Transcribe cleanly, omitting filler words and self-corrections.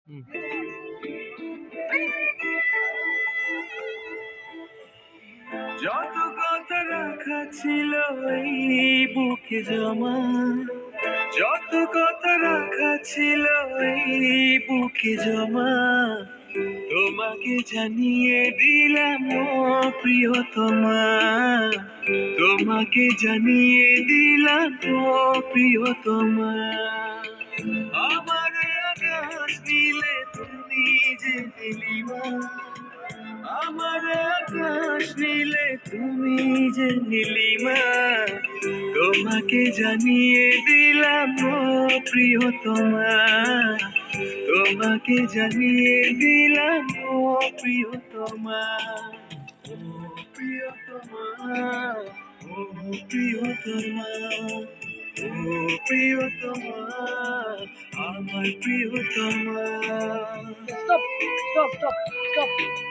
হুম। যত কথা রাখা ছিল এই বুকে জমা, যত কথা রাখা ছিল এই বুকে জমা, তোমাকে জানিয়ে দিলাম ও প্রিয়তমা, তোমাকে জানিয়ে দিলাম ও প্রিয়তমা। আমার আকাশ নীলে তুমি যে নীলিমা, আমার আকাশ নীলে তুমি যে নীলিমা, তোমাকে জানিয়ে দিলাম ও প্রিয়তমা, তোমাকে জানিয়ে দিলাম ও প্রিয়তমা, ও প্রিয়তমা, ও প্রিয়তমা, ও প্রিয়তমা, আমার প্রিয়তমা। Stop, stop, stop, stop.